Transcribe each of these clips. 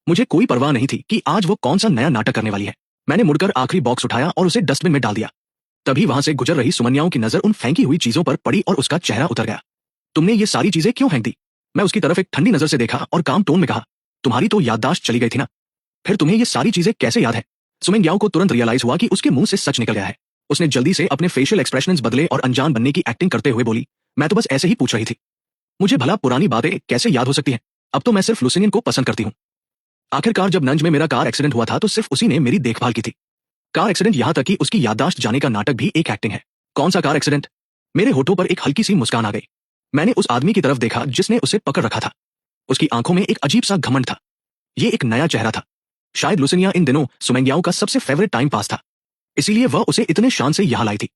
मुझे कोई परवाह नहीं थी कि आज वो कौन सा नया नाटक करने वाली है। मैंने मुड़कर आखिरी बॉक्स उठाया और उसे डस्टबिन में डाल दिया। तभी वहां से गुजर रही सुमन्याओं की नजर उन फेंकी हुई चीजों पर पड़ी और उसका चेहरा उतर गया। तुमने ये सारी चीजें क्यों फेंक दी? मैं उसकी तरफ एक ठंडी नजर से देखा और काम टोन में कहा, तुम्हारी तो याददाश्त चली गई थी ना, फिर तुम्हें ये सारी चीजें कैसे याद है? सुमन्याओं को तुरंत रियलाइज हुआ कि उसके मुंह से सच निकल गया है। उसने जल्दी से अपने फेशियल एक्सप्रेशंस बदले और अनजान बनने की एक्टिंग करते हुए बोली, मैं तो बस ऐसे ही पूछ रही थी। मुझे भला पुरानी बातें कैसे याद हो सकती हैं? अब तो मैं सिर्फ लुसिनियन को पसंद करती हूँ। आखिरकार जब नंज में मेरा कार एक्सीडेंट हुआ था तो सिर्फ उसी ने मेरी देखभाल की थी। कार एक्सीडेंट यहाँ तक कि उसकी याददाश्त जाने का नाटक भी एक एक्टिंग है। कौन सा कार एक्सीडेंट? मेरे होठों पर एक हल्की सी मुस्कान आ गई। मैंने उस आदमी की तरफ देखा जिसने उसे पकड़ रखा था। उसकी आंखों में एक अजीब सा घमंड था। ये एक नया चेहरा था। शायद लुसिनिया इन दिनों सुमेंग्याओं का सबसे फेवरेट टाइम पास था, इसीलिए वह उसे इतने शान से यहाँ लाई थी।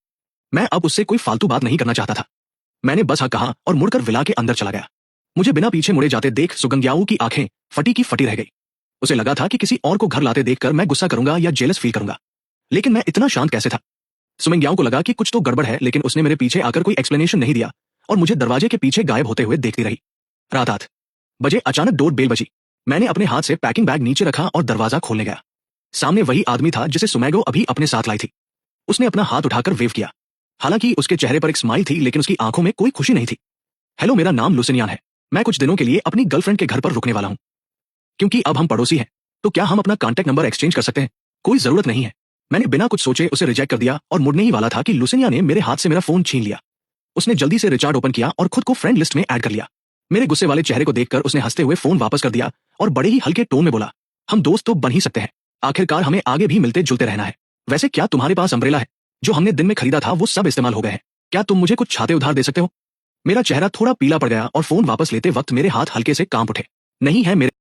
मैं अब उससे कोई फालतू बात नहीं करना चाहता था। मैंने बस हाँ कहा और मुड़कर विला के अंदर चला गया। मुझे बिना पीछे मुड़े जाते देख सुगंग्याओं की आंखें फटी की फटी रह गई। उसे लगा था कि किसी और को घर लाते देखकर मैं गुस्सा करूंगा या जेलस फील करूंगा, लेकिन मैं इतना शांत कैसे था? सुमेंग्याओं को लगा कि कुछ तो गड़बड़ है, लेकिन उसने मेरे पीछे आकर कोई एक्सप्लेनेशन नहीं दिया और मुझे दरवाजे के पीछे गायब होते हुए देखती रही। रात 8 बजे अचानक डोर बेल बजी। मैंने अपने हाथ से पैकिंग बैग नीचे रखा और दरवाजा खोलने गया। सामने वही आदमी था जिसे सुमैगो अभी अपने साथ लाई थी। उसने अपना हाथ उठाकर वेव किया। हालांकि उसके चेहरे पर एक स्माइल थी, लेकिन उसकी आंखों में कोई खुशी नहीं थी। हेलो, मेरा नाम लुसिनियान है। मैं कुछ दिनों के लिए अपनी गर्लफ्रेंड के घर पर रुकने वाला हूँ। क्योंकि अब हम पड़ोसी हैं, तो क्या हम अपना कॉन्टैक्ट नंबर एक्सचेंज कर सकते हैं? कोई जरूरत नहीं है। मैंने बिना कुछ सोचे उसे रिजेक्ट कर दिया और मुड़ने ही वाला था कि लुसिनिया ने मेरे हाथ से मेरा फोन छीन लिया। उसने जल्दी से रिचार्ड ओपन किया और खुद को फ्रेंड लिस्ट में ऐड कर लिया। मेरे गुस्से वाले चेहरे को देखकर उसने हंसते हुए फोन वापस कर दिया और बड़े ही हल्के टोन में बोला, हम दोस्त तो बन ही सकते हैं। आखिरकार हमें आगे भी मिलते जुलते रहना है। वैसे क्या तुम्हारे पास अम्ब्रेला है? जो हमने दिन में खरीदा था वो सब इस्तेमाल हो गए हैं। क्या तुम मुझे कुछ छाते उधार दे सकते हो? मेरा चेहरा थोड़ा पीला पड़ गया और फोन वापस लेते वक्त मेरे हाथ हल्के से कांप उठे। नहीं है मेरे